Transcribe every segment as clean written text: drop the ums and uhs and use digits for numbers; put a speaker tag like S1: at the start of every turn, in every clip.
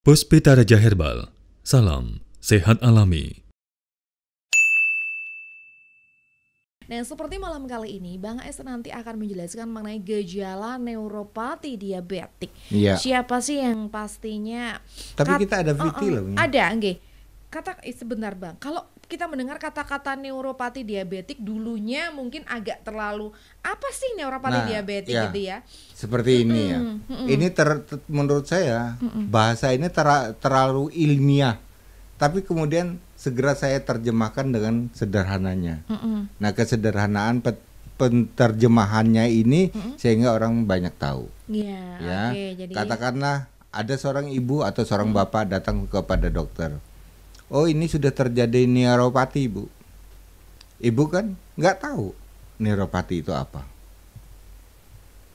S1: Puspita Raja Herbal, salam sehat alami.
S2: Nah, seperti malam kali ini, Bang Es nanti akan menjelaskan mengenai gejala neuropati diabetik.
S3: Iya.
S2: Siapa sih yang pastinya?
S3: Tapi kita ada VT loh.
S2: Ada, nggih. Sebentar Bang, kalau kita mendengar kata-kata neuropati diabetik dulunya mungkin agak terlalu apa sih neuropati diabetik
S3: ya,
S2: gitu ya?
S3: Seperti ini ya. Ini menurut saya bahasa ini terlalu ilmiah. Tapi kemudian segera saya terjemahkan dengan sederhananya. Nah, kesederhanaan penterjemahannya ini sehingga orang banyak tahu. Ya.
S2: Jadi
S3: katakanlah ada seorang ibu atau seorang bapak datang kepada dokter. Oh, ini sudah terjadi neuropati, Bu. Ibu kan nggak tahu neuropati itu apa.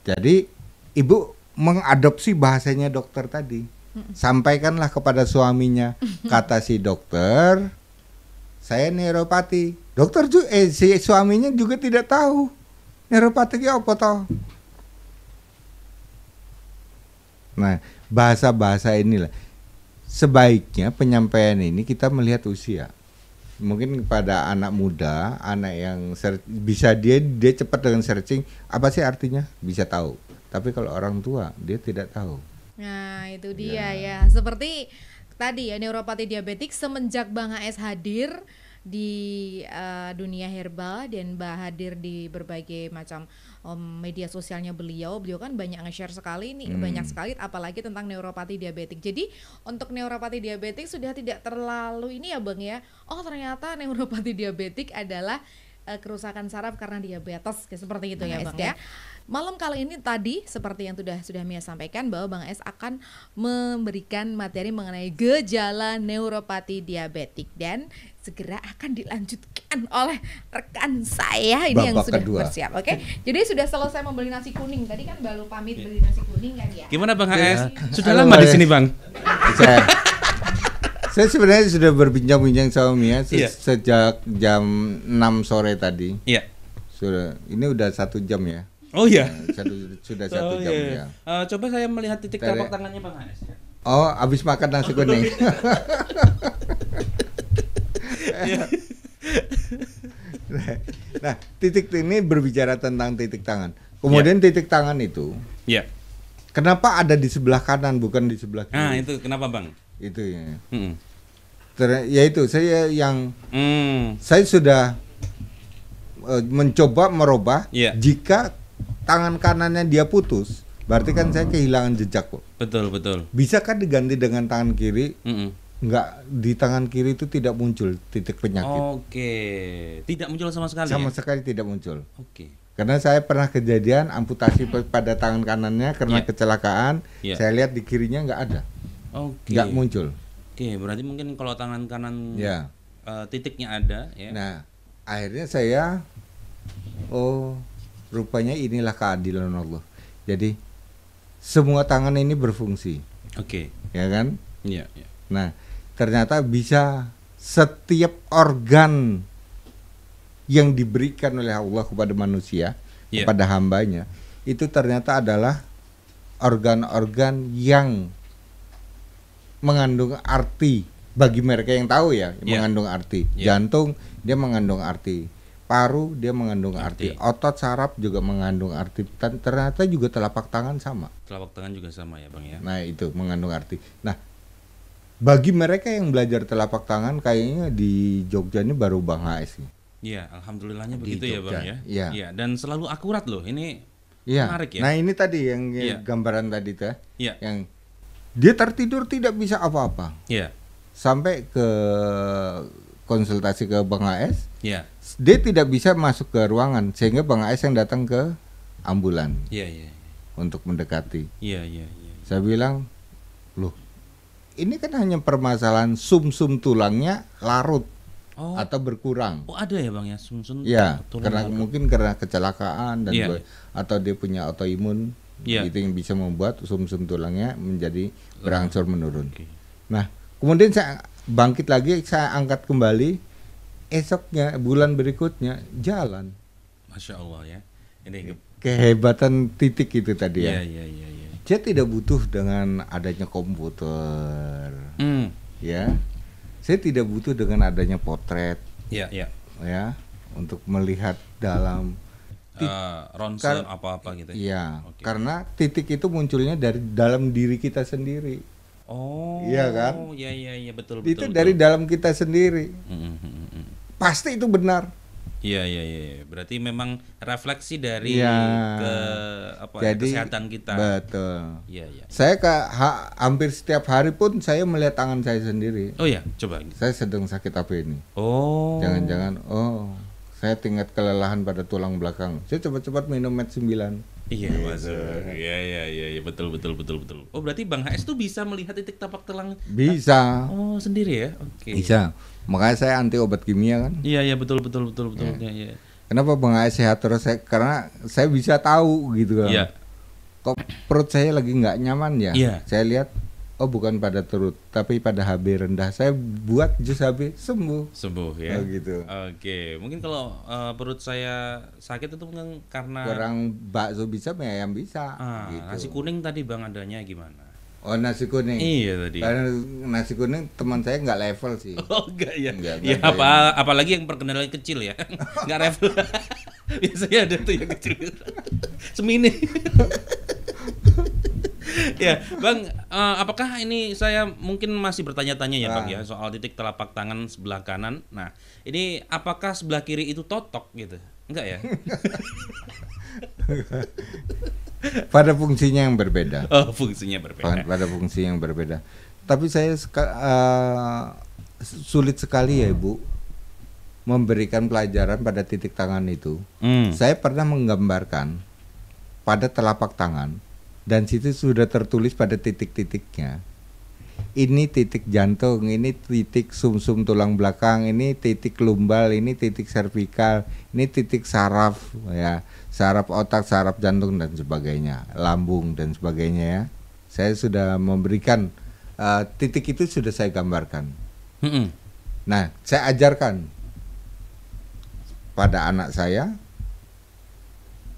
S3: Jadi ibu mengadopsi bahasanya dokter tadi. Sampaikanlah kepada suaminya, kata si dokter, saya neuropati. Si suaminya juga tidak tahu neuropati itu apa toh. Nah, bahasa-bahasa inilah sebaiknya penyampaian ini kita melihat usia. Mungkin pada anak muda, anak yang bisa dia cepat dengan searching apa sih artinya, bisa tahu. Tapi kalau orang tua dia tidak tahu.
S2: Nah, itu dia ya. Seperti tadi ya, neuropati diabetik semenjak Bang AS hadir di dunia herbal dan hadir di berbagai macam media sosialnya beliau kan banyak nge-share sekali nih, banyak sekali apalagi tentang neuropati diabetik. Jadi untuk neuropati diabetik sudah tidak terlalu ini ya Bang ya. Oh, ternyata neuropati diabetik adalah kerusakan saraf karena diabetes, seperti itu ya Bang ya. Malam kali ini tadi seperti yang sudah Mia sampaikan bahwa Bang S akan memberikan materi mengenai gejala neuropati diabetik dan segera akan dilanjutkan oleh rekan saya ini yang sudah bersiap. Oke. Jadi sudah selesai membeli nasi kuning. Tadi kan baru pamit beli nasi kuning kan ya.
S4: Gimana Bang AS? Sudah lama di sini Bang?
S3: Saya sebenarnya sudah berbincang-bincang sama Mia sejak jam 6 sore tadi.
S4: Iya.
S3: Sudah. Ini udah 1 jam ya.
S4: Oh iya.
S3: Sudah 1 jam ya.
S4: Coba saya melihat titik telapak tangannya Bang AS.
S3: Oh, habis makan nasi kuning. Nah, titik ini berbicara tentang titik tangan. Kemudian titik tangan itu, kenapa ada di sebelah kanan bukan di sebelah kiri?
S4: Nah, itu kenapa Bang?
S3: Itu ya. Yaitu saya sudah mencoba merubah. Jika tangan kanannya dia putus, berarti kan saya kehilangan jejak kok.
S4: Betul.
S3: Bisakah diganti dengan tangan kiri? Enggak, di tangan kiri itu tidak muncul titik penyakit.
S4: Oke, tidak muncul sama sekali.
S3: Sama sekali tidak muncul.
S4: Oke.
S3: Karena saya pernah kejadian amputasi pada tangan kanannya karena kecelakaan. Saya lihat di kirinya nggak ada.
S4: Oke.
S3: Nggak muncul.
S4: Oke, berarti mungkin kalau tangan kanan titiknya ada. Ya.
S3: Nah, akhirnya saya, rupanya inilah keadilan Allah. Jadi semua tangan ini berfungsi.
S4: Oke.
S3: Ya kan?
S4: Iya.
S3: Nah, ternyata bisa setiap organ yang diberikan oleh Allah kepada manusia, kepada hambanya, itu ternyata adalah organ-organ yang mengandung arti bagi mereka yang tahu ya, mengandung arti. Jantung dia mengandung arti, paru dia mengandung arti, otot saraf juga mengandung arti, dan ternyata juga telapak tangan sama.
S4: Telapak tangan juga sama ya Bang ya.
S3: Nah, itu mengandung arti. Nah, bagi mereka yang belajar telapak tangan, kayaknya di Jogja ini baru Bang HS.
S4: Iya, alhamdulillahnya begitu ya Bang ya.
S3: Iya.
S4: Dan selalu akurat loh. Ini menarik ya.
S3: Nah, ini tadi yang gambaran tadi tuh, yang dia tertidur tidak bisa apa-apa.
S4: Iya.
S3: Sampai ke konsultasi ke Bang HS.
S4: Iya.
S3: Dia tidak bisa masuk ke ruangan sehingga Bang HS yang datang ke ambulan.
S4: Iya.
S3: Untuk mendekati.
S4: Iya.
S3: Saya bilang, loh, ini kan hanya permasalahan sumsum tulangnya larut atau berkurang.
S4: Oh, ada ya Bang ya sumsum?
S3: Ya, mungkin karena kecelakaan dan atau dia punya autoimun, itu yang bisa membuat sumsum tulangnya menjadi berangsur menurun. Nah, kemudian saya bangkit lagi, saya angkat kembali. Esoknya, bulan berikutnya jalan.
S4: Masya Allah ya. Ini
S3: kehebatan titik itu tadi ya.
S4: Iya.
S3: Saya tidak butuh dengan adanya komputer, Ya, saya tidak butuh dengan adanya potret.
S4: Iya, iya.
S3: Ya, untuk melihat dalam
S4: ronsen apa-apa gitu.
S3: Iya, karena titik itu munculnya dari dalam diri kita sendiri.
S4: Oh,
S3: iya kan?
S4: Iya, betul.
S3: Itu dari dalam kita sendiri. Pasti itu benar.
S4: Iya. Berarti memang refleksi dari kesehatan kita.
S3: Betul.
S4: Iya.
S3: Saya hampir setiap hari pun saya melihat tangan saya sendiri.
S4: Oh ya, coba. Saya
S3: sedang sakit apa ini?
S4: Oh.
S3: Jangan-jangan saya tingkat kelelahan pada tulang belakang. Saya cepat-cepat minum Med 9.
S4: Iya, masuk. Iya, betul. Oh, berarti Bang HS tuh bisa melihat titik tapak tulang?
S3: Bisa.
S4: Oh, sendiri ya? Oke.
S3: Bisa. Makanya saya anti obat kimia kan?
S4: Iya, betul. Iya.
S3: Kenapa Bang HS sehat terus? Karena saya bisa tahu gitu kan. Iya. Kok perut saya lagi nggak nyaman ya? Iya. Saya lihat, bukan pada perut, tapi pada HB rendah. Saya buat jus HB, sembuh
S4: ya.
S3: Gitu.
S4: Oke, mungkin kalau perut saya sakit itu mungkin karena
S3: kurang bakso bisa, mie ayam bisa.
S4: Gitu. Nasi kuning tadi Bang adanya gimana?
S3: Oh, nasi kuning.
S4: Iya tadi.
S3: Karena nasi kuning teman saya nggak level sih.
S4: Oh enggak ya. Ya apalagi yang perkenalan kecil ya. Nggak level. Biasanya ada tuh yang kecil. Semini. Ya, Bang, apakah ini saya mungkin masih bertanya-tanya ya, Bang ya, soal titik telapak tangan sebelah kanan. Nah, ini apakah sebelah kiri itu totok gitu? Enggak ya?
S3: Pada fungsinya yang berbeda.
S4: Oh, fungsinya berbeda.
S3: Pada fungsi yang berbeda. Tapi saya sulit sekali ya, Ibu, memberikan pelajaran pada titik tangan itu. Saya pernah menggambarkan pada telapak tangan. Dan situ sudah tertulis pada titik-titiknya. Ini titik jantung, ini titik sumsum tulang belakang, ini titik lumbal, ini titik servikal, ini titik saraf ya, saraf otak, saraf jantung dan sebagainya, lambung dan sebagainya ya. Saya sudah memberikan titik itu sudah saya gambarkan. Nah, saya ajarkan pada anak saya,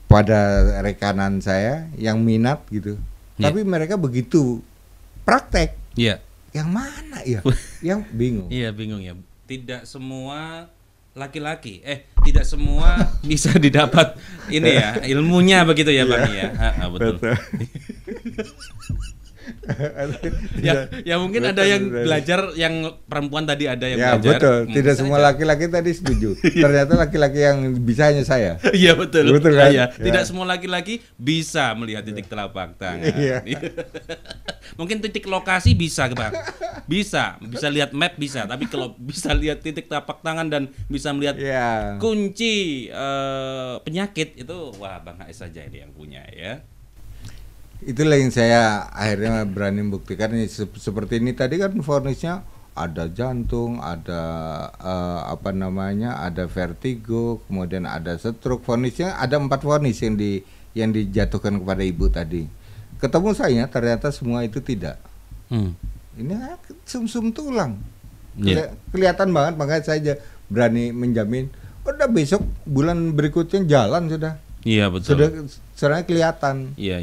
S3: pada rekanan saya yang minat gitu. Tapi mereka begitu praktek.
S4: Iya.
S3: Yang mana ya? Yang bingung.
S4: Iya, bingung ya. Tidak semua laki-laki, tidak semua bisa didapat ini ya, ilmunya begitu ya, Bang ya. Betul. Ya mungkin betul, ada yang belajar, yang perempuan tadi ada yang belajar.
S3: Betul, tidak semua laki-laki tadi setuju. Ternyata laki-laki yang bisa hanya saya.
S4: Iya betul.
S3: Kan? Ya.
S4: Tidak semua laki-laki bisa melihat titik telapak tangan. Mungkin titik lokasi bisa, Bang. Bisa lihat map bisa, tapi kalau bisa lihat titik telapak tangan dan bisa melihat kunci penyakit itu, wah Bang HS saja ini yang punya ya.
S3: Itulah yang saya akhirnya berani membuktikan. Seperti ini tadi kan vonisnya ada jantung, ada ada vertigo, kemudian ada stroke. Vonisnya ada 4 vonis yang dijatuhkan kepada ibu tadi. Ketemu saya ternyata semua itu tidak. Ini sumsum tulang. Kelihatan banget, makanya saya berani menjamin. Udah besok bulan berikutnya jalan sudah.
S4: Iya betul.
S3: Sudah kelihatan.
S4: Iya.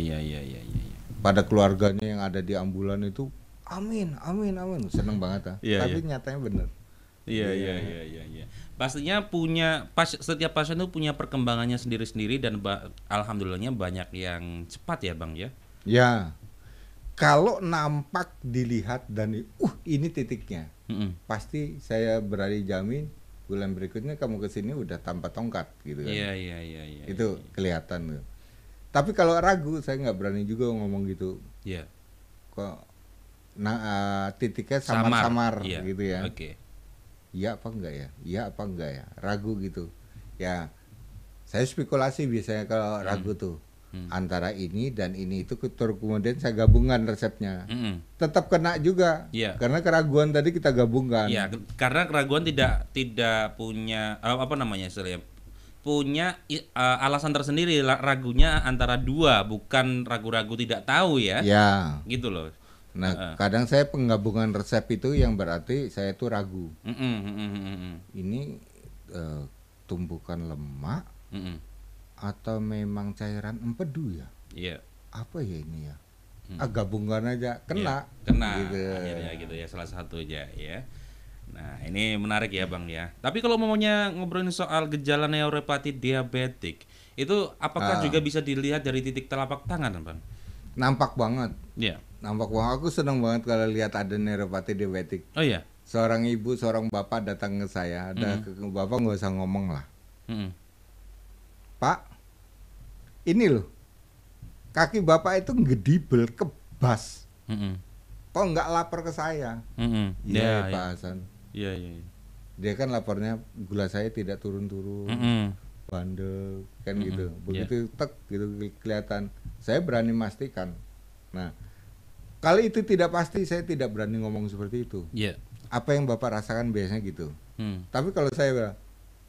S3: Pada keluarganya yang ada di ambulan itu, amin, seneng banget tapi nyatanya benar.
S4: Iya. Pastinya setiap pasien itu punya perkembangannya sendiri-sendiri dan alhamdulillahnya banyak yang cepat ya, Bang ya.
S3: Ya. Kalau nampak dilihat dan ini titiknya. Pasti saya berani jamin bulan berikutnya kamu kesini udah tanpa tongkat gitu kan.
S4: Iya.
S3: Itu kelihatan tuh. Tapi kalau ragu saya nggak berani juga ngomong gitu.
S4: Iya.
S3: Kok titiknya samar-samar gitu ya.
S4: Oke.
S3: Iya apa enggak ya? Ragu gitu. Ya. Saya spekulasi biasanya kalau ragu tuh. Antara ini dan ini itu kemudian saya gabungkan resepnya. Tetap kena juga. Karena keraguan tadi kita gabungkan.
S4: Iya, karena keraguan tidak punya punya alasan tersendiri, ragunya antara dua, bukan ragu-ragu tidak tahu ya.
S3: Ya.
S4: Gitu loh.
S3: Nah, kadang saya penggabungan resep itu yang berarti saya itu ragu. Ini tumpukan lemak atau memang cairan empedu ya?
S4: Iya.
S3: Apa ya ini ya? gabungkan aja kena.
S4: Ya, kena
S3: gitu.
S4: akhirnya gitu ya, salah satu aja ya. Nah ini menarik ya Bang ya. Tapi kalau maunya ngobrolin soal gejala neuropati diabetik, itu apakah juga bisa dilihat dari titik telapak tangan Bang?
S3: Nampak banget.
S4: Iya.
S3: Nampak banget. Aku senang banget kalau lihat ada neuropati diabetik.
S4: Oh iya.
S3: Seorang ibu, seorang bapak datang ke saya, bapak nggak usah ngomong lah. Pak, ini loh, kaki bapak itu ngedibel, kebas. Kok nggak lapor ke saya? Iya Pak Hasan.
S4: Iya.
S3: Dia kan lapornya gula saya tidak turun-turun, bandel, kan gitu. Begitu tek gitu kelihatan. Saya berani memastikan. Nah, kalau itu tidak pasti, saya tidak berani ngomong seperti itu.
S4: Iya.
S3: Apa yang bapak rasakan biasanya gitu. Tapi kalau saya bilang,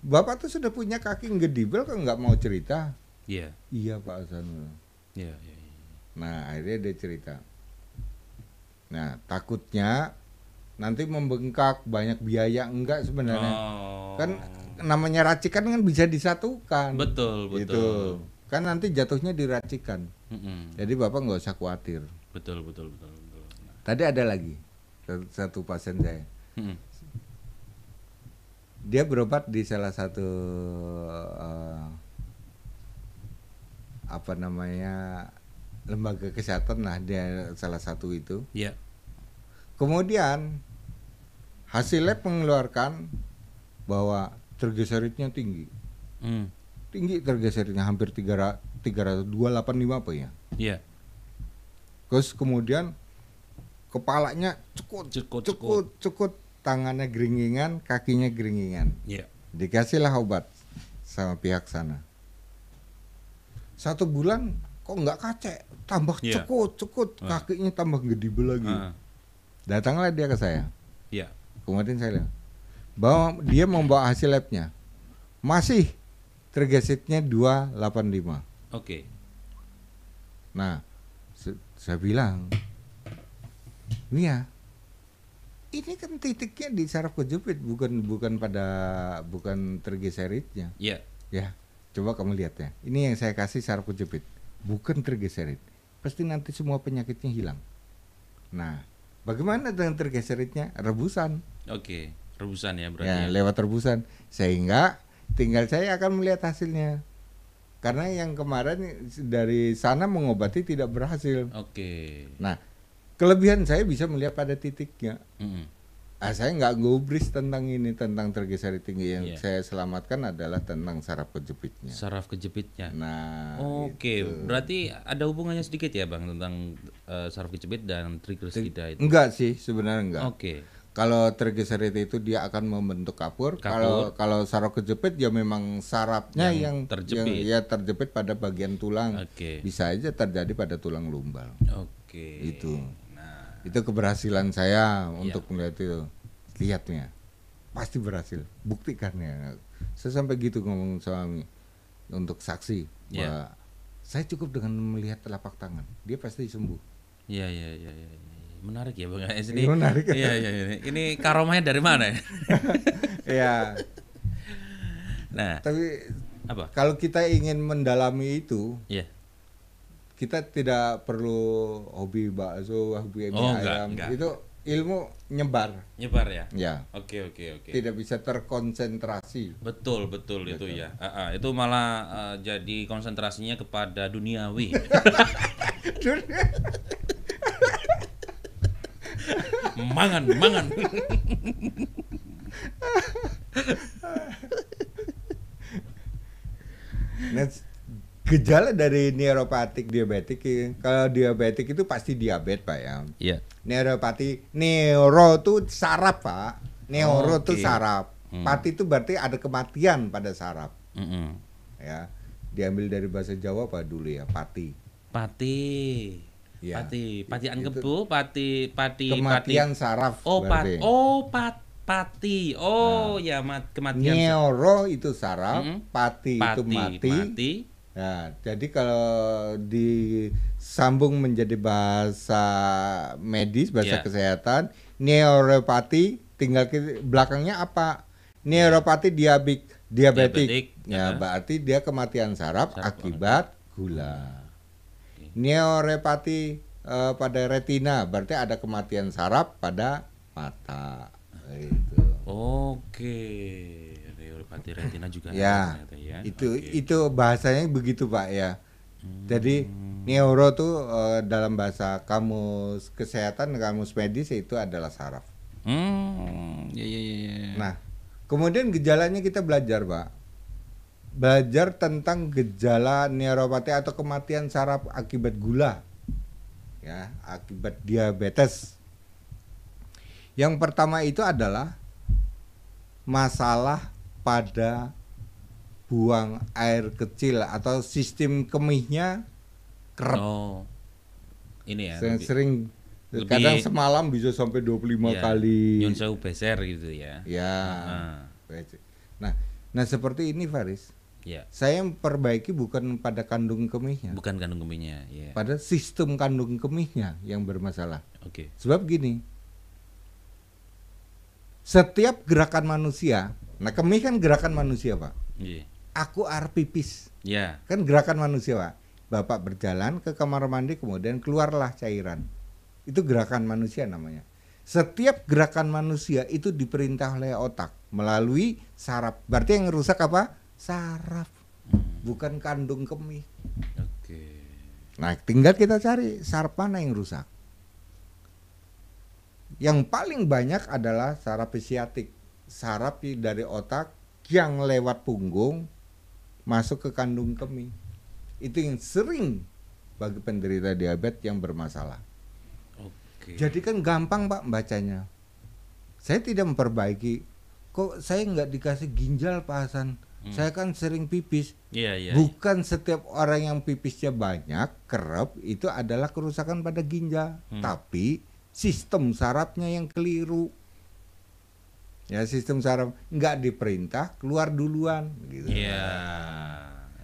S3: bapak tuh sudah punya kaki ngedibel kok nggak mau cerita?
S4: Iya.
S3: Iya Pak Hasan.
S4: Iya.
S3: Nah akhirnya dia cerita. Nah takutnya nanti membengkak, banyak biaya, enggak sebenarnya. Kan namanya racikan kan bisa disatukan.
S4: Betul.
S3: Gitu. Kan nanti jatuhnya diracikan. Jadi bapak nggak usah khawatir.
S4: Betul.
S3: Tadi ada lagi satu pasien saya. Dia berobat di salah satu lembaga kesehatan lah, dia salah satu itu.
S4: Iya.
S3: Kemudian hasil lab mengeluarkan bahwa triglyceridnya tinggi. Tinggi triglyceridnya hampir 285 apa ya?
S4: Iya.
S3: Terus kemudian kepalanya cekut, tangannya geringingan, kakinya geringingan.
S4: Iya.
S3: Dikasihlah obat sama pihak sana. 1 bulan kok nggak kacek, tambah cekut, kakinya tambah gedibel lagi. Datanglah dia ke saya.
S4: Iya.
S3: Kemudian saya bilang, bahwa dia membawa hasil labnya, masih triglyceridnya 285.
S4: Oke.
S3: Nah, saya bilang, Mia, ini kan titiknya di saraf kejepit, bukan triglyceridnya.
S4: Iya.
S3: Ya, coba kamu lihat ya. Ini yang saya kasih saraf kejepit, bukan triglycerid. Pasti nanti semua penyakitnya hilang. Nah, bagaimana dengan triglyceridnya? Rebusan.
S4: Oke, rebusan ya berarti.
S3: Ya,
S4: Ya.
S3: lewat rebusan. Sehingga tinggal saya akan melihat hasilnya. Karena yang kemarin dari sana mengobati tidak berhasil.
S4: Oke.
S3: Nah, kelebihan saya bisa melihat pada titiknya. Saya nggak gubris tentang triglycerid tinggi. Yang saya selamatkan adalah tentang saraf kejepitnya.
S4: Saraf kejepitnya.
S3: Nah,
S4: oke,
S3: gitu.
S4: berarti ada hubungannya sedikit ya Bang tentang saraf kejepit dan trigliserida itu.
S3: Enggak sih, sebenarnya enggak.
S4: Oke.
S3: Kalau triglycerida itu dia akan membentuk kapur. Kalau saraf kejepit ya memang sarafnya yang terjepit pada bagian tulang.
S4: Oke.
S3: Bisa aja terjadi pada tulang lumbal.
S4: Oke.
S3: Itu. Itu keberhasilan saya untuk melihat itu. Lihatnya. Pasti berhasil. Buktikan ya. Saya sampai gitu ngomong suami untuk saksi bahwa saya cukup dengan melihat telapak tangan. Dia pasti sembuh.
S4: Iya. Menarik ya Bang S ini.
S3: Menarik.
S4: Iya. Ini karomahnya dari mana ya?
S3: Iya.
S4: Nah,
S3: tapi
S4: apa?
S3: Kalau kita ingin mendalami itu, kita tidak perlu hobi bakso, hobi ayam.
S4: Enggak.
S3: Itu ilmu nyebar.
S4: Nyebar ya?
S3: Ya.
S4: Oke.
S3: Tidak bisa terkonsentrasi.
S4: Betul itu ya. Itu malah jadi konsentrasinya kepada duniawi. mangan.
S3: Nah, gejala dari neuropatik diabetik, kalau diabetik itu pasti diabetes Pak ya.
S4: Iya.
S3: Neuro tuh saraf Pak. Neuro tuh saraf. Pati itu berarti ada kematian pada saraf. Ya, diambil dari bahasa Jawa apa dulu ya, pati. Ya,
S4: Pati angkebu, pati
S3: kematian saraf.
S4: Pati. Kematian.
S3: Neuro itu saraf, pati itu mati. Nah, jadi kalau disambung menjadi bahasa medis, bahasa kesehatan, neuropati tinggal belakangnya apa? Neuropati diabetik. Ya, berarti dia kematian saraf akibat gula. Neuropati pada retina, berarti ada kematian saraf pada mata. Gitu.
S4: Oke. Neuropati retina juga
S3: Ya,
S4: ada ternyata ya.
S3: itu bahasanya begitu Pak ya. Jadi neuro tuh dalam bahasa kamus kesehatan, kamus medis itu adalah saraf.
S4: Ya.
S3: Nah, kemudian gejalanya kita belajar Pak. Belajar tentang gejala neuropati atau kematian saraf akibat gula. Ya, akibat diabetes. Yang pertama itu adalah masalah pada buang air kecil atau sistem kemihnya kerap.
S4: Oh. Ini ya.
S3: Sering
S4: lebih-
S3: kadang semalam bisa sampai 25
S4: ya,
S3: kali.
S4: Nyun sewu beser gitu ya.
S3: Ya. Nah, seperti ini Faris.
S4: Ya.
S3: Saya memperbaiki bukan pada kandung kemihnya,
S4: Bukan kandung kemihnya, ya.
S3: pada sistem kandung kemihnya yang bermasalah.
S4: Oke.
S3: Sebab gini, setiap gerakan manusia, nah kemih kan gerakan manusia Pak.
S4: Iya.
S3: Aku arep pipis,
S4: Ya.
S3: kan gerakan manusia Pak. Bapak berjalan ke kamar mandi kemudian keluarlah cairan. Itu gerakan manusia namanya. Setiap gerakan manusia itu diperintah oleh otak melalui saraf. Berarti yang rusak apa? Saraf, bukan kandung kemih.
S4: Oke.
S3: Nah, tinggal kita cari saraf mana yang rusak. Yang paling banyak adalah saraf siatik, saraf dari otak yang lewat punggung masuk ke kandung kemih. Itu yang sering bagi penderita diabetes yang bermasalah.
S4: Oke.
S3: Jadi kan gampang Pak bacanya. Saya tidak memperbaiki. Kok saya nggak dikasih ginjal Pak Hasan? Saya kan sering pipis.
S4: Iya.
S3: Bukan setiap orang yang pipisnya banyak, kerap, itu adalah kerusakan pada ginjal. Tapi sistem sarafnya yang keliru. Ya, sistem saraf nggak diperintah, keluar duluan gitu.
S4: Iya.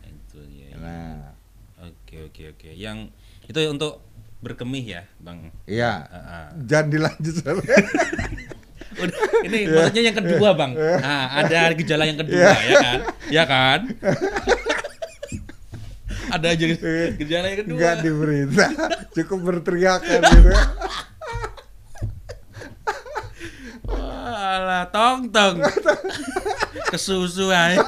S4: Itu ya.
S3: Nah,
S4: Oke. Yang itu untuk berkemih ya, Bang.
S3: iya.
S4: Ah.
S3: Jangan dilanjut soalnya.
S4: Udah, ini maksudnya yang kedua, Bang. Nah, ada gejala yang kedua ya kan? Ya kan? Ada aja gejala yang kedua.
S3: Nggak diperintah, cukup berteriak kan gitu.
S4: Walah, tong. Kesusu aja.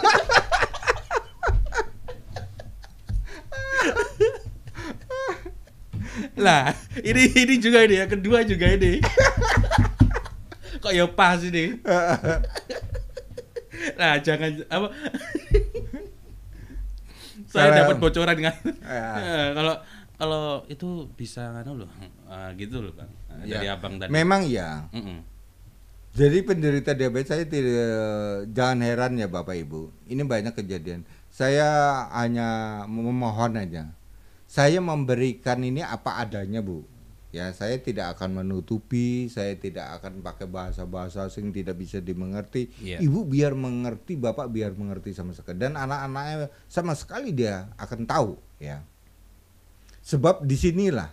S4: Lah, ini juga ini yang kedua juga ini. Kok ya pas ini. Nah, jangan apa. Saya dapat bocoran kan. Kalau itu bisa loh. Gitu loh, Bang. Dari Abang tadi.
S3: Memang ya. Jadi penderita diabetes saya jangan heran ya Bapak Ibu. Ini banyak kejadian. Saya hanya memohon aja. Saya memberikan ini apa adanya, Bu. Ya, saya tidak akan menutupi, saya tidak akan pakai bahasa-bahasa asing tidak bisa dimengerti.
S4: Yeah.
S3: Ibu biar mengerti, Bapak biar mengerti sama sekali. Dan anak-anaknya sama sekali dia akan tahu, ya. Sebab disinilah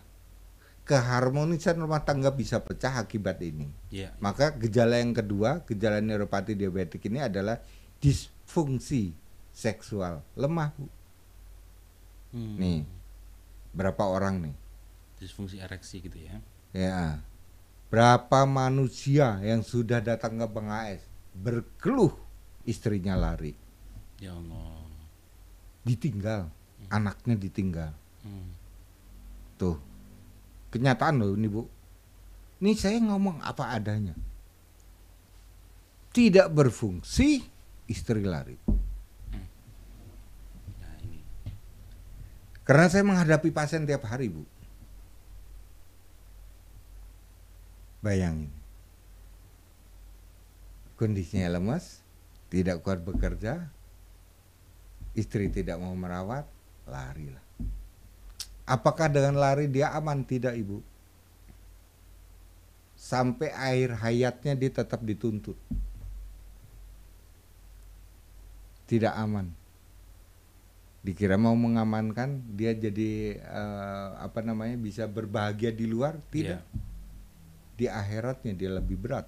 S3: keharmonisan rumah tangga bisa pecah akibat ini.
S4: Yeah.
S3: Maka gejala yang kedua, gejala neuropati diabetik ini adalah disfungsi seksual lemah, Bu. Nih, berapa orang nih?
S4: Disfungsi ereksi gitu ya.
S3: Ya. Berapa manusia yang sudah datang ke Bang AS berkeluh istrinya lari,
S4: Ya Allah.
S3: ditinggal, anaknya ditinggal. Tuh, kenyataan loh ini Bu. Ini saya ngomong apa adanya. Tidak berfungsi, istri lari.
S4: Nah, ini.
S3: Karena saya menghadapi pasien tiap hari, Bu. Bayangin. Kondisinya lemas, tidak kuat bekerja, istri tidak mau merawat, larilah. Apakah dengan lari dia aman? Tidak, Ibu. Sampai akhir hayatnya dia tetap dituntut. Tidak aman. Dikira mau mengamankan, dia jadi bisa berbahagia di luar, tidak.
S4: Yeah.
S3: Di akhiratnya dia lebih berat.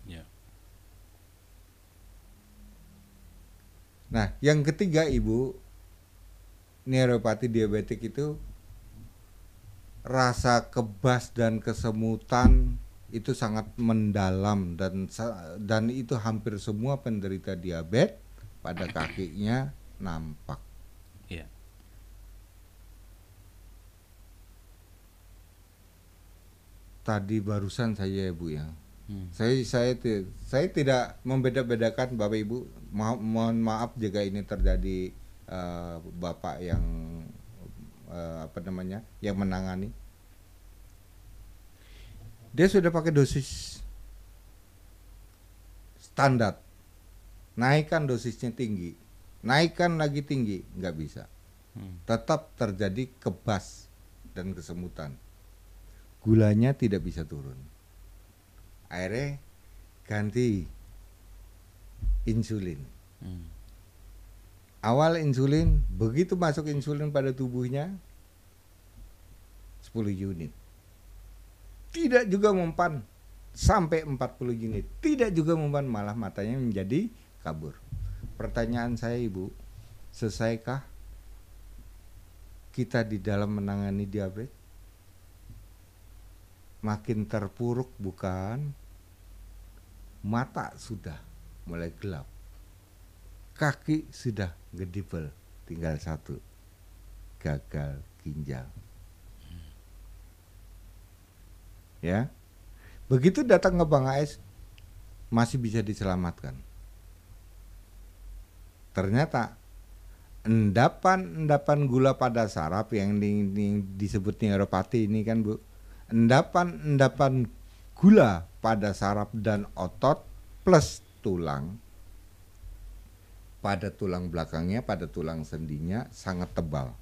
S4: Yeah.
S3: Nah, yang ketiga Ibu, neuropati diabetik itu rasa kebas dan kesemutan itu sangat mendalam dan itu hampir semua penderita diabetes pada kakinya nampak.
S4: Iya.
S3: Tadi barusan saya Bu ya. Saya tidak membeda-bedakan Bapak Ibu. Mohon maaf jika ini terjadi Bapak yang yang menangani. Dia sudah pakai dosis standar. Naikkan dosisnya tinggi. Naikkan lagi tinggi, nggak bisa. Tetap terjadi kebas dan kesemutan. Gulanya tidak bisa turun. Akhirnya ganti insulin. Awal insulin, begitu masuk insulin pada tubuhnya 10 unit. Tidak juga mempan sampai 40 unit. Tidak juga mempan, malah matanya menjadi kabur. Pertanyaan saya Ibu, selesaikah kita di dalam menangani diabetes? Makin terpuruk bukan? Mata sudah mulai gelap. Kaki sudah gedibel, tinggal satu, gagal ginjal. Ya, begitu datang ke Bang AS masih bisa diselamatkan. Ternyata endapan gula pada saraf yang disebut neuropati ini kan Bu, endapan gula pada saraf dan otot plus tulang pada tulang belakangnya, pada tulang sendinya sangat tebal.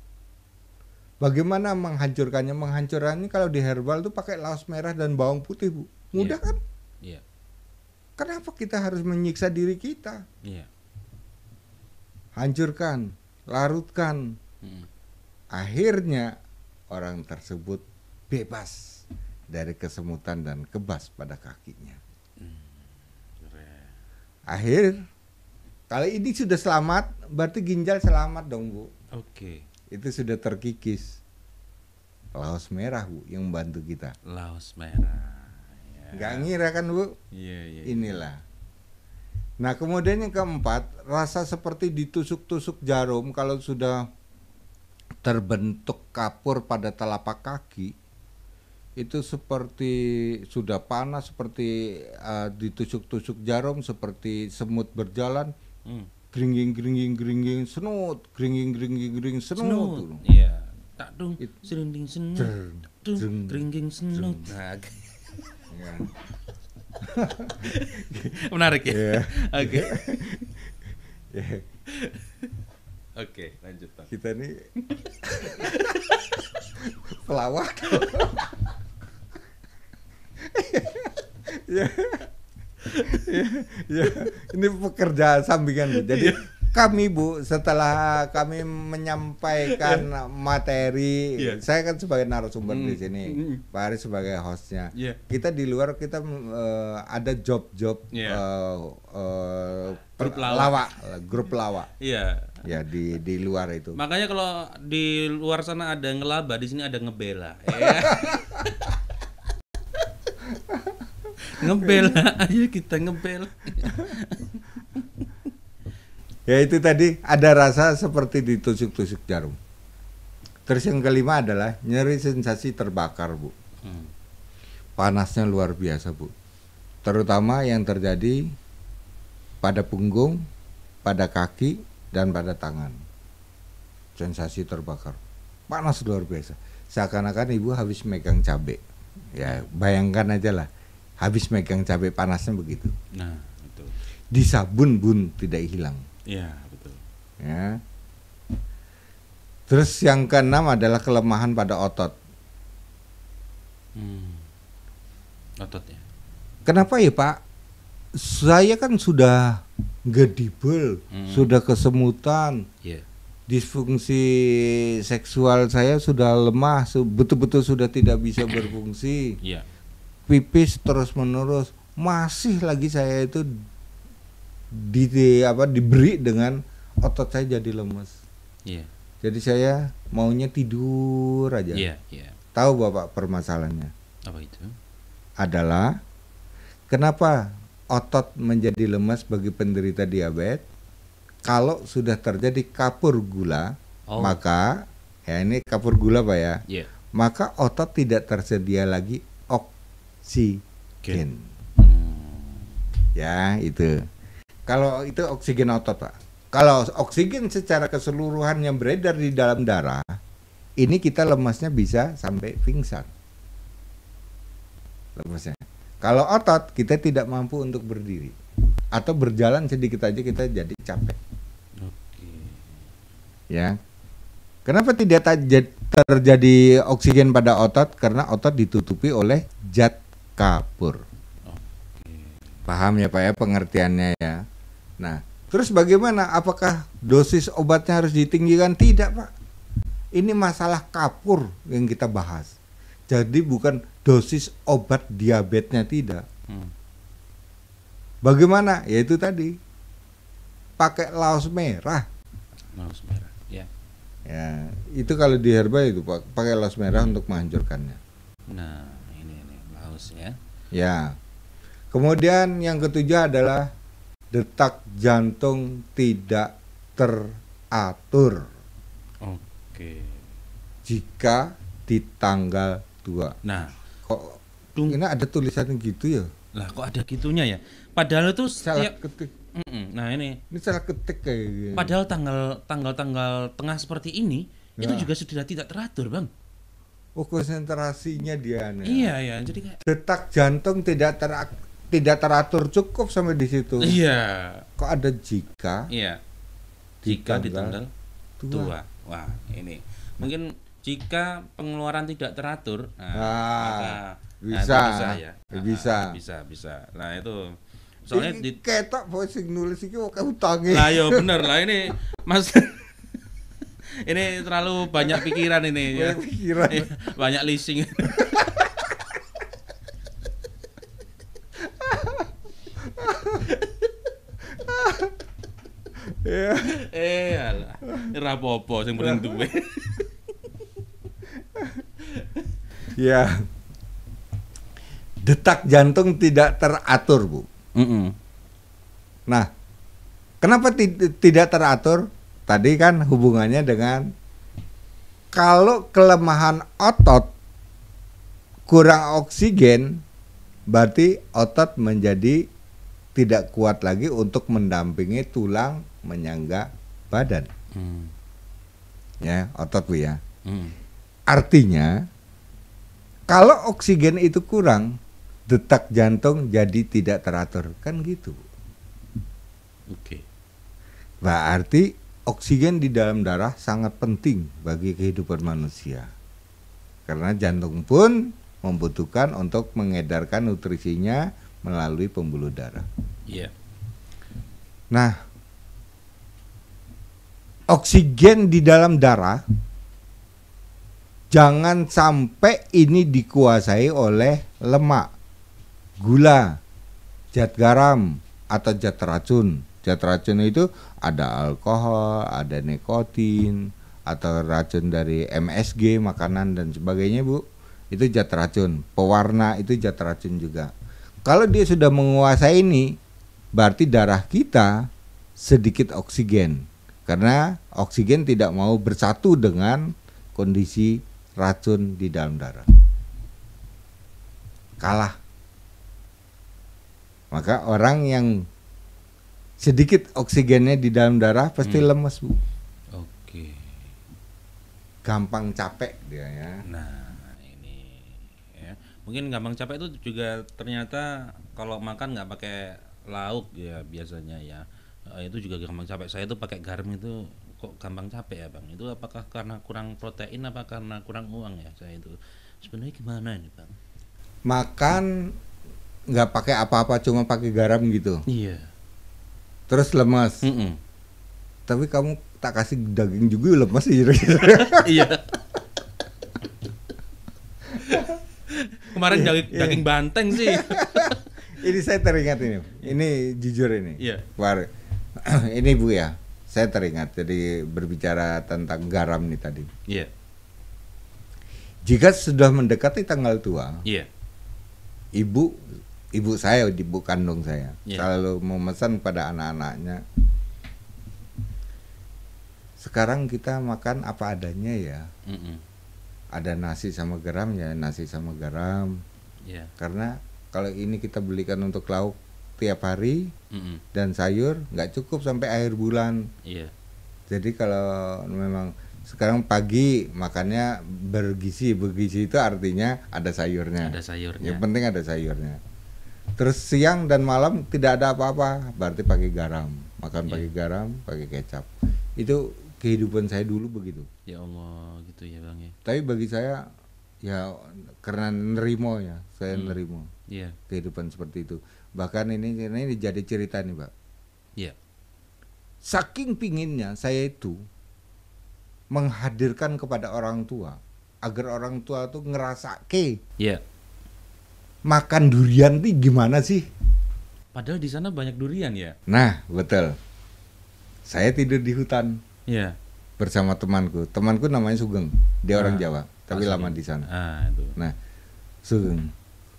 S3: Bagaimana menghancurkannya? Menghancurkannya kalau di herbal tuh pakai laos merah dan bawang putih Bu. Mudah kan?
S4: Iya.
S3: Kenapa kita harus menyiksa diri kita?
S4: Iya.
S3: Hancurkan, larutkan. Akhirnya orang tersebut bebas dari kesemutan dan kebas pada kakinya. Akhir, kalau ini sudah selamat, berarti ginjal selamat dong Bu.
S4: Oke.
S3: Itu sudah terkikis. Laos merah Bu yang membantu kita.
S4: Laos merah. Ya.
S3: Nggak ngira kan Bu?
S4: Iya.
S3: Inilah. Nah kemudian yang keempat, rasa seperti ditusuk-tusuk jarum kalau sudah terbentuk kapur pada telapak kaki, itu seperti sudah panas, seperti ditusuk-tusuk jarum, seperti semut berjalan, geringging senut, geringging senut.
S4: Iya. Tak dong, serinding senut, geringging senut. Nah,
S3: Ya.
S4: menarik ya.
S3: Yeah.
S4: Oke.
S3: Yeah.
S4: Oke, lanjut Pak.
S3: Kita nih pelawak. Ya. Ya, ini pekerjaan sampingan Bu. Jadi kami Bu, setelah kami menyampaikan materi, saya kan sebagai narasumber di sini, Pak Haris sebagai hostnya. Kita di luar kita ada job-job grup lawak.
S4: Iya.
S3: Ya di luar itu.
S4: Makanya kalau di luar sana ada ngelaba, di sini ada ngebela. Ngebela, ayo kita ngebela.
S3: Ya itu tadi ada rasa seperti ditusuk-tusuk jarum. Terus yang kelima adalah nyeri sensasi terbakar Bu. Panasnya luar biasa Bu. Terutama yang terjadi pada punggung, pada kaki, dan pada tangan. Sensasi terbakar. Panas luar biasa. Seakan-akan Ibu habis megang cabai. Ya bayangkan aja lah. Habis megang cabai panasnya begitu.
S4: Nah, betul.
S3: Di sabun pun tidak hilang.
S4: Iya, betul.
S3: Ya. Terus yang keenam adalah kelemahan pada otot.
S4: Ototnya.
S3: Kenapa ya Pak? Saya kan sudah gedibel, sudah kesemutan, disfungsi seksual saya sudah lemah, betul-betul sudah tidak bisa berfungsi. Pipis terus menerus, masih lagi saya itu diberi dengan otot saya jadi lemes. Jadi saya maunya tidur aja. Tahu Bapak permasalahannya?
S4: Apa itu?
S3: Adalah kenapa otot menjadi lemas bagi penderita diabetes? Kalau sudah terjadi kapur gula, maka ya ini kapur gula Pak ya.
S4: Yeah.
S3: Maka otot tidak tersedia lagi oksigen. Ya, itu. Kalau itu oksigen otot, Pak. Kalau oksigen secara keseluruhan yang beredar di dalam darah, ini kita lemasnya bisa sampai pingsan. Lemasnya. Kalau otot, kita tidak mampu untuk berdiri. Atau berjalan sedikit aja kita jadi capek.
S4: Oke.
S3: Ya. Kenapa tidak terjadi oksigen pada otot? Karena otot ditutupi oleh zat kapur. Paham ya Pak ya pengertiannya ya. Nah, terus bagaimana? Apakah dosis obatnya harus ditinggikan? Tidak Pak. Ini masalah kapur yang kita bahas. Jadi bukan dosis obat diabetesnya, tidak. Bagaimana? Ya itu tadi. Pakai laos merah.
S4: Laos merah, ya.
S3: Ya, itu kalau di herbal itu Pak, pakai laos merah untuk menghancurkannya.
S4: Nah, ini laos ya.
S3: Ya. Kemudian yang ketujuh adalah detak jantung tidak teratur.
S4: Oke.
S3: Jika di tanggal 2.
S4: Nah,
S3: kok ini ada tulisannya gitu ya?
S4: Lah kok ada gitunya ya? Padahal itu
S3: Salah ketik.
S4: Nah ini
S3: salah ketik kayak gini.
S4: Padahal tanggal tengah seperti ini itu juga sudah tidak teratur, Bang.
S3: Oh, konsentrasinya dia nih.
S4: Iya, jadi kayak
S3: detak jantung tidak teratur, cukup sampai di situ.
S4: Iya.
S3: Kok ada jika?
S4: Iya. Jika di tanggal 2. Wah, ini. Mungkin jika pengeluaran tidak teratur, maka
S3: bisa.
S4: Ya. Bisa. Nah, itu soalnya
S3: di ketok voice nulis iki kok utange.
S4: Lah ya bener lah ini Mas. Ini terlalu banyak pikiran ini ya. Banyak leasing. Alah. Ora apa-apa sing penting duwe.
S3: Ya. Detak jantung tidak teratur, Bu. Nah, kenapa tidak teratur? Tadi kan hubungannya dengan kalau kelemahan otot kurang oksigen, berarti otot menjadi tidak kuat lagi untuk mendampingi tulang menyangga badan. Ya, otot Bu ya. Artinya kalau oksigen itu kurang, detak jantung jadi tidak teratur, kan gitu.
S4: Oke.
S3: Berarti oksigen di dalam darah sangat penting bagi kehidupan manusia. Karena jantung pun membutuhkan untuk mengedarkan nutrisinya melalui pembuluh darah.
S4: Iya.
S3: Nah, oksigen di dalam darah jangan sampai ini dikuasai oleh lemak, gula, zat garam, atau zat racun. Zat racun itu ada alkohol, ada nikotin, atau racun dari MSG, makanan dan sebagainya, Bu. Itu zat racun. Pewarna itu zat racun juga. Kalau dia sudah menguasai ini, berarti darah kita sedikit oksigen. Karena oksigen tidak mau bersatu dengan kondisi racun di dalam darah. Kalah. Maka orang yang sedikit oksigennya di dalam darah pasti lemes, Bu.
S4: Oke.
S3: Gampang capek dia ya.
S4: Nah, ini ya. Mungkin gampang capek itu juga ternyata kalau makan nggak pakai lauk ya biasanya ya. Itu juga gampang capek. Saya tuh pakai garam itu kok gampang capek ya, Bang. Itu apakah karena kurang protein apa karena kurang uang ya saya itu. Sebenarnya gimana ini, Bang?
S3: Makan nggak pakai apa-apa, cuma pakai garam gitu.
S4: Iya.
S3: Terus lemas. Tapi kamu tak kasih daging juga lemas sih.
S4: Iya. Kemarin daging banteng sih.
S3: Ini saya teringat ini. Ini jujur ini.
S4: Iya.
S3: Ini Bu ya. Saya teringat jadi berbicara tentang garam nih tadi.
S4: Iya.
S3: Jika sudah mendekati tanggal tua,
S4: Iya.
S3: ibu saya, ibu kandung saya,
S4: Iya.
S3: selalu memesan pada anak-anaknya, sekarang kita makan apa adanya ya.
S4: Mm-mm.
S3: Ada nasi sama garam ya, nasi sama garam.
S4: Iya.
S3: Karena kalau ini kita belikan untuk lauk tiap hari
S4: Mm-mm.
S3: dan sayur, nggak cukup sampai akhir bulan.
S4: Iya.
S3: Jadi kalau memang sekarang pagi makannya bergizi itu artinya ada sayurnya.
S4: Ada sayurnya.
S3: Yang penting ada sayurnya. Terus siang dan malam tidak ada apa-apa, berarti pakai garam. Makan pakai garam, pakai kecap. Itu kehidupan saya dulu begitu.
S4: Ya Allah, gitu ya Bang ya.
S3: Tapi bagi saya ya karena nerimo ya, saya nerimo
S4: Iya.
S3: kehidupan seperti itu. Bahkan ini jadi cerita nih, Pak.
S4: Iya.
S3: Saking pinginnya saya itu menghadirkan kepada orang tua agar orang tua tuh ngerasake
S4: Iya.
S3: makan durian tuh gimana sih?
S4: Padahal di sana banyak durian ya.
S3: Nah, betul. Saya tidur di hutan
S4: Iya.
S3: bersama temanku. Temanku namanya Sugeng. Dia orang Jawa, tapi lama di sana.
S4: Itu.
S3: Nah, Sugeng.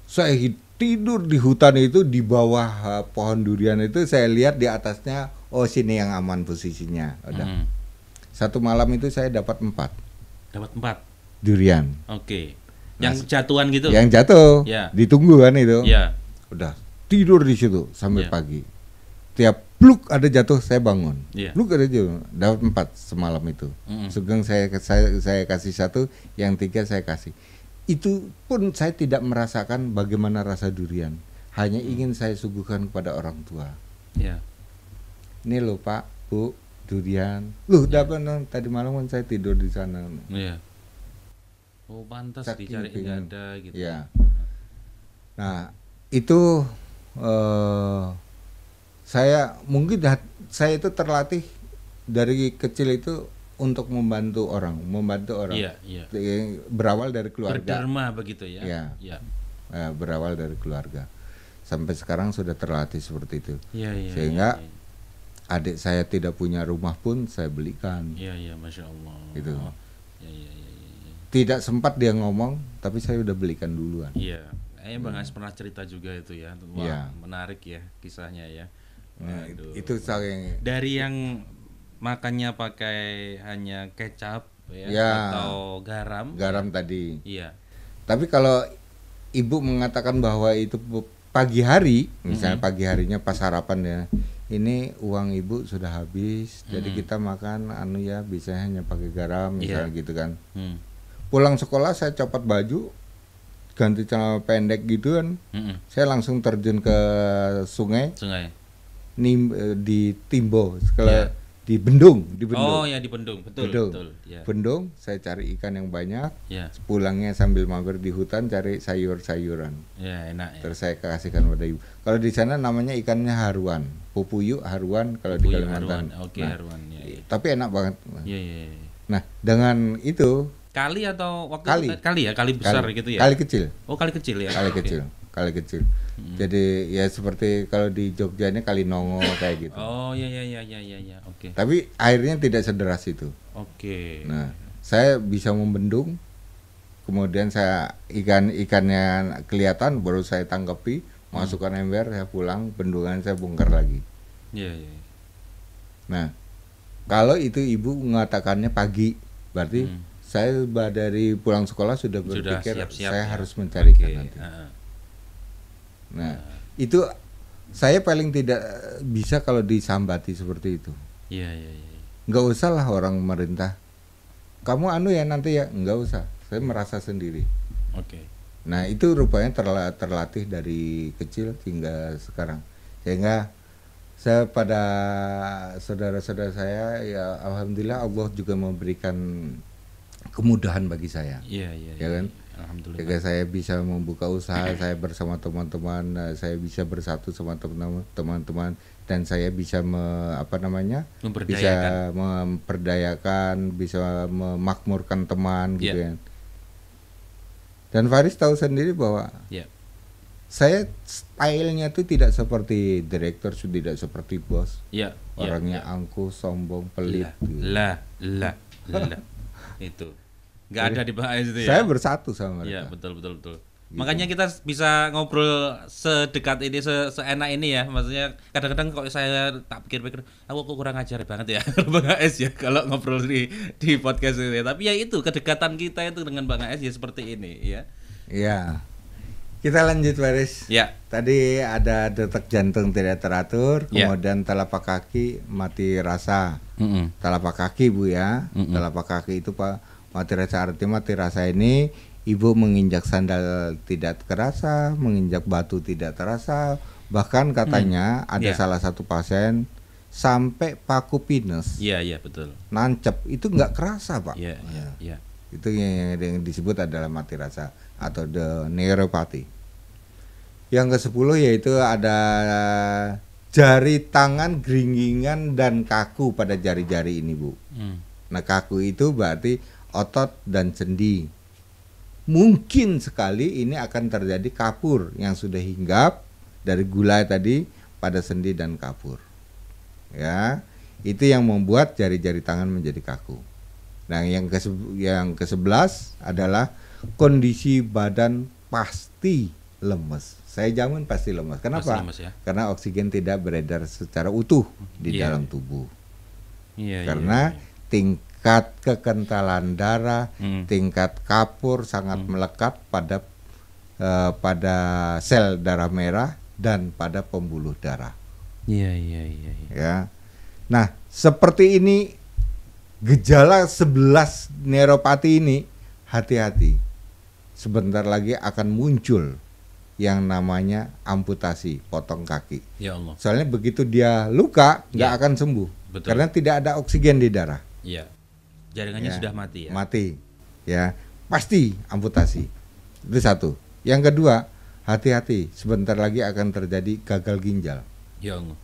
S3: Saya tidur di hutan itu di bawah pohon durian itu, saya lihat di atasnya, oh sini yang aman posisinya. Udah. Satu malam itu saya dapat 4
S4: Dapat 4.
S3: durian.
S4: Oke. Yang jatuhan gitu.
S3: Yang jatuh,
S4: Ya.
S3: ditunggu kan itu.
S4: Iya.
S3: Udah tidur di situ sampai
S4: Ya.
S3: pagi. Tiap pluk ada jatuh saya bangun.
S4: Ya.
S3: Pluk ada jatuh, dapat 4 semalam itu. Sugeng saya kasih 1, yang 3 saya kasih. Itu pun saya tidak merasakan bagaimana rasa durian. Hanya ingin saya suguhkan kepada orang tua.
S4: Iya.
S3: Ini loh Pak, Bu, durian. Loh, dapat dong. Tadi malam kan saya tidur di sana.
S4: Iya. Oh, pantas
S3: Saking
S4: dicari
S3: pengen.
S4: nggak ada gitu.
S3: Ya. Nah, itu saya saya itu terlatih dari kecil itu untuk membantu orang.
S4: Iya, iya.
S3: Berawal dari keluarga.
S4: Berderma begitu ya.
S3: Iya.
S4: Iya.
S3: Berawal dari keluarga. Sampai sekarang sudah terlatih seperti itu.
S4: Iya, iya.
S3: Sehingga
S4: iya,
S3: adik saya tidak punya rumah pun saya belikan.
S4: iya, iya, Masya Allah.
S3: Gitu.
S4: Iya, iya, iya, iya.
S3: Tidak sempat dia ngomong, tapi saya udah belikan duluan.
S4: Iya. Bang As pernah cerita juga itu ya. Wah,
S3: Iya.
S4: menarik ya kisahnya ya.
S3: Nah,
S4: Aduh.
S3: itu saking
S4: Dari yang makannya pakai hanya kecap ya,
S3: Ya.
S4: atau garam.
S3: garam tadi.
S4: Iya.
S3: Tapi kalau ibu mengatakan bahwa itu pagi hari, misalnya pagi harinya pas sarapan ya, ini uang ibu sudah habis, jadi kita makan ya bisa hanya pakai garam misalnya gitu kan. Pulang sekolah saya copot baju, ganti celana pendek gitu kan, saya langsung terjun ke sungai,
S4: Sungai.
S3: di Timbo, kalau
S4: Iya.
S3: di Bendung.
S4: Oh ya, di Bendung, betul,
S3: Bendung.
S4: betul. Ya.
S3: Bendung, saya cari ikan yang banyak.
S4: Ya.
S3: Pulangnya sambil mampir di hutan cari sayur-sayuran.
S4: Ya, enak ya.
S3: Terus saya kasihkan pada ibu. Kalau di sana namanya ikannya haruan, pupuyuk haruan kalau di
S4: Puyuh,
S3: Kalimantan.
S4: haruan. Oke,
S3: Nah,
S4: haruan. Ya, ya.
S3: tapi enak banget.
S4: Iya, iya, iya.
S3: Nah, dengan itu
S4: Kali atau waktu
S3: Kali.
S4: itu kali ya, kali besar gitu ya.
S3: kali kecil,
S4: Oh, kali kecil ya.
S3: kali
S4: Oke.
S3: kecil, kali kecil. Jadi ya seperti kalau di Jogja ini kali Nongo kayak gitu.
S4: Oh, iya, iya, iya, iya, iya, iya. Oke.
S3: Tapi airnya tidak sederas itu.
S4: Oke.
S3: Nah, saya bisa membendung. Kemudian saya ikannya kelihatan, baru saya tangkapi, masukkan ember, saya pulang, bendungan saya bongkar lagi.
S4: Iya, iya.
S3: Nah, kalau itu ibu mengatakannya pagi, berarti saya dari pulang sekolah sudah berpikir
S4: siap-siap
S3: saya
S4: ya.
S3: harus mencari ikan
S4: Oke,
S3: nanti.
S4: heeh.
S3: Nah, itu saya paling tidak bisa kalau disambati seperti itu.
S4: Iya, iya, iya.
S3: Nggak usah lah orang pemerintah. Kamu ya nanti ya, nggak usah. Saya merasa sendiri.
S4: Oke.
S3: Nah, itu rupanya terlatih dari kecil hingga sekarang. Sehingga saya pada saudara-saudara saya ya alhamdulillah Allah juga memberikan kemudahan bagi saya.
S4: Iya, iya,
S3: Ya kan?
S4: Alhamdulillah.
S3: Jika saya bisa membuka usaha, saya bersama teman-teman, saya bisa bersatu sama teman-teman dan saya bisa bisa memperdayakan, bisa memakmurkan teman gitu kan. Dan Faris tahu sendiri bahwa saya stylenya itu tidak seperti direktur, tidak seperti bos. Orangnya angkuh, sombong, pelit.
S4: Lah. Itu. nggak ada di Bang AS itu ya.
S3: Saya bersatu sama
S4: Iya,
S3: mereka.
S4: betul. Makanya kita bisa ngobrol sedekat ini, seenak ini ya. Maksudnya kadang-kadang kalau saya tak pikir-pikir, aku kurang ajar banget ya Bang AS ya kalau ngobrol di podcast ini. Tapi ya itu kedekatan kita itu dengan Bang AS ya seperti ini ya.
S3: Iya. Kita lanjut Baris.
S4: Ya.
S3: Tadi ada detak jantung tidak teratur,
S4: Ya.
S3: kemudian telapak kaki mati rasa. Telapak kaki Bu ya. Telapak kaki itu Pak mati rasa, artinya mati rasa ini ibu menginjak sandal tidak terasa, menginjak batu tidak terasa, bahkan katanya ada
S4: Ya.
S3: salah satu pasien sampai paku pinus
S4: Iya, betul.
S3: nancep itu nggak kerasa Pak.
S4: Iya.
S3: Itu yang disebut adalah mati rasa atau the neuropathy. Yang ke-10 yaitu ada jari tangan geringgingan dan kaku pada jari-jari ini Bu. Nah kaku itu berarti otot dan sendi. Mungkin sekali ini akan terjadi kapur yang sudah hinggap dari gula tadi pada sendi dan kapur. Ya, itu yang membuat jari-jari tangan menjadi kaku. Nah, yang ke-11 adalah kondisi badan pasti lemes. Saya jamin pasti lemes. Kenapa?
S4: Pasti lemes ya.
S3: Karena oksigen tidak beredar secara utuh di
S4: Iya.
S3: dalam tubuh.
S4: Iya.
S3: Karena tingkat kekentalan darah, tingkat kapur sangat melekat pada sel darah merah dan pada pembuluh darah.
S4: Iya.
S3: Ya. Nah, seperti ini gejala 11 neuropati ini, hati-hati. Sebentar lagi akan muncul yang namanya amputasi, potong kaki.
S4: Ya Allah.
S3: Soalnya begitu dia luka nggak
S4: Ya.
S3: akan sembuh.
S4: Betul.
S3: Karena tidak ada oksigen di darah.
S4: Iya. Jaringannya
S3: Ya,
S4: sudah mati ya.
S3: Mati. Ya, pasti amputasi. Itu satu. Yang kedua, hati-hati, sebentar lagi akan terjadi gagal ginjal.
S4: Ya Allah.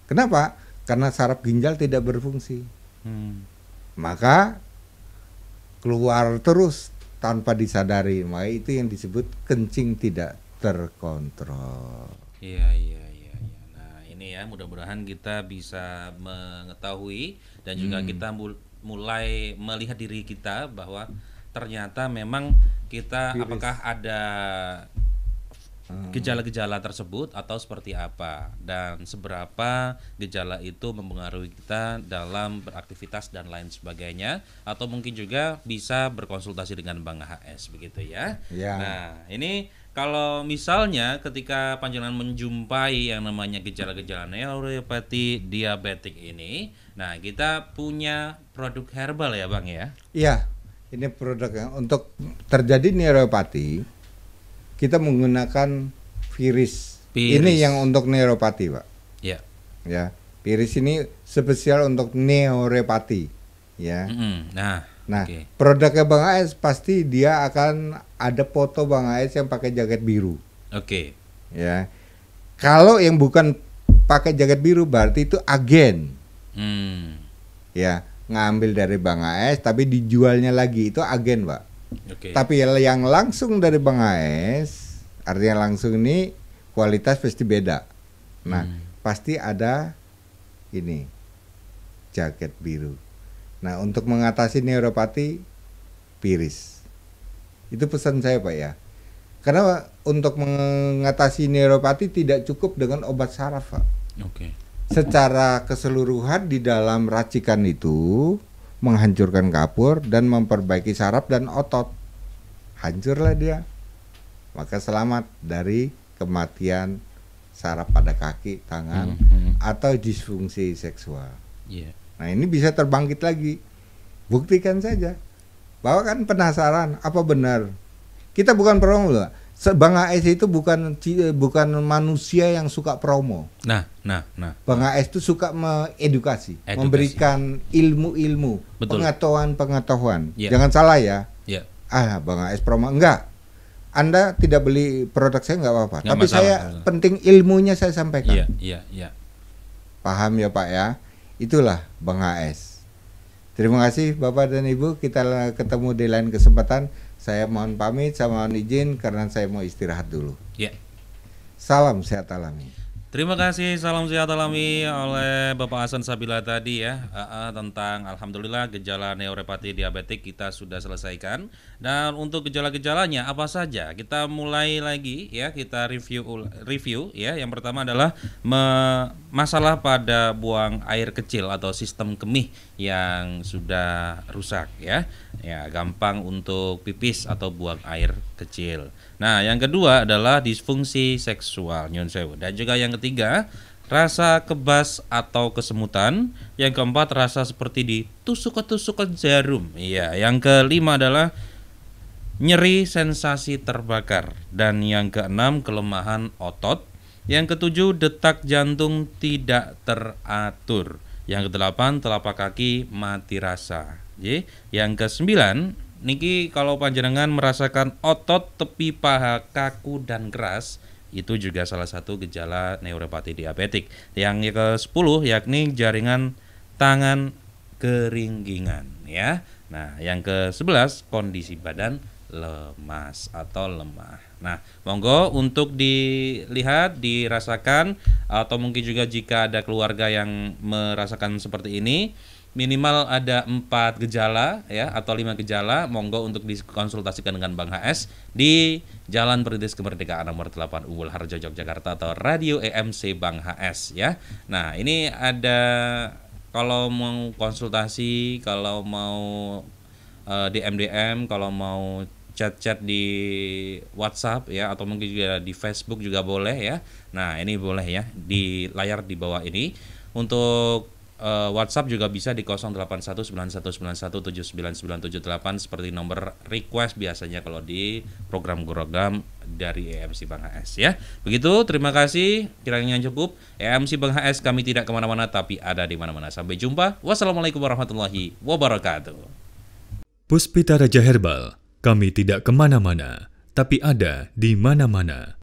S3: Kenapa? Karena saraf ginjal tidak berfungsi. Maka keluar terus tanpa disadari. Maka itu yang disebut kencing tidak terkontrol.
S4: Iya. Nah, ini ya mudah-mudahan kita bisa mengetahui dan juga kita mulai melihat diri kita bahwa ternyata memang kita apakah ada gejala-gejala tersebut atau seperti apa dan seberapa gejala itu mempengaruhi kita dalam beraktivitas dan lain sebagainya, atau mungkin juga bisa berkonsultasi dengan Bang HS begitu ya.
S3: Ya.
S4: Nah, ini kalau misalnya ketika panjenengan menjumpai yang namanya gejala-gejala neuropati diabetik ini, nah kita punya produk herbal ya Bang ya.
S3: Iya, ini produknya untuk terjadi neuropati kita menggunakan viris. Ini yang untuk neuropati, Pak.
S4: Ya.
S3: Ya, viris ini spesial untuk neuropati, ya.
S4: Nah,
S3: Nah, produknya Bang AS pasti dia akan ada foto Bang AS yang pakai jaket biru.
S4: Oke.
S3: Ya. Kalau yang bukan pakai jaket biru berarti itu agen. Ya, ngambil dari Bang AS tapi dijualnya lagi, itu agen, Pak.
S4: Oke.
S3: Tapi yang langsung dari Bang AS, artinya langsung ini kualitas pasti beda. Nah, pasti ada ini jaket biru. Nah, untuk mengatasi neuropati viris. Itu pesan saya, Pak ya. Karena untuk mengatasi neuropati tidak cukup dengan obat saraf, Pak.
S4: Oke.
S3: Secara keseluruhan di dalam racikan itu menghancurkan kapur dan memperbaiki saraf dan otot. Hancurlah dia. Maka selamat dari kematian saraf pada kaki, tangan, atau disfungsi seksual.
S4: Iya.
S3: Nah, ini bisa terbangkit lagi. Buktikan saja. Bahwa kan penasaran, apa benar? Kita bukan promo loh. Bang AS itu bukan manusia yang suka promo.
S4: Nah.
S3: Bang AS itu suka mengedukasi,
S4: Edukasi.
S3: memberikan ilmu-ilmu,
S4: Betul.
S3: pengetahuan-pengetahuan.
S4: Iya.
S3: Jangan salah ya.
S4: Iya.
S3: Bang AS promo enggak. Anda tidak beli produk saya enggak apa-apa.
S4: Nggak
S3: Tapi
S4: masalah,
S3: saya
S4: nggak masalah.
S3: penting ilmunya saya sampaikan.
S4: Iya.
S3: Paham ya Pak ya? Itulah Bang AS. Terima kasih Bapak dan Ibu. Kita ketemu di lain kesempatan. Saya mohon pamit, saya mohon izin karena saya mau istirahat dulu.
S4: Iya.
S3: Salam sehat alami.
S4: Terima kasih, salam sehat alami oleh Bapak Hasan Sabila tadi ya, tentang alhamdulillah gejala neuropati diabetik kita sudah selesaikan. Dan untuk gejala-gejalanya apa saja? Kita mulai lagi ya, kita review ya. Yang pertama adalah masalah pada buang air kecil atau sistem kemih yang sudah rusak ya. Ya, gampang untuk pipis atau buang air kecil. Nah, yang kedua adalah disfungsi seksual, nyun sewu. Dan juga yang ketiga, rasa kebas atau kesemutan. Yang keempat, rasa seperti ditusuk-tusuk jarum. Iya, yang kelima adalah nyeri sensasi terbakar. Dan yang keenam, kelemahan otot. Yang ketujuh, detak jantung tidak teratur. Yang kedelapan, telapak kaki mati rasa. Yang kesembilan, niki kalau panjenengan merasakan otot tepi paha kaku dan keras, itu juga salah satu gejala neuropati diabetik. Yang ke-10 yakni jaringan tangan keringgingan ya. Nah, yang ke-11 kondisi badan lemas atau lemah. Nah, monggo untuk dilihat, dirasakan, atau mungkin juga jika ada keluarga yang merasakan seperti ini, minimal ada 4 gejala ya atau 5 gejala, monggo untuk dikonsultasikan dengan Bang HS di Jalan Perintis Kemerdekaan nomor 8 Uwul Harjo Yogyakarta atau Radio EMC Bang HS ya. Nah, ini ada kalau mau konsultasi, kalau mau DM, kalau mau chat-chat di WhatsApp ya, atau mungkin juga di Facebook juga boleh ya. Nah, ini boleh ya di layar di bawah ini. Untuk WhatsApp juga bisa di 081919179978 seperti nomor request biasanya kalau di program-program dari EMC Bang HS ya. Begitu, terima kasih, kiranya cukup. EMC Bang HS, kami tidak kemana-mana tapi ada di mana-mana. Sampai jumpa. Wassalamualaikum warahmatullahi wabarakatuh.
S1: Puspita Raja Herbal, kami tidak kemana-mana tapi ada di mana-mana.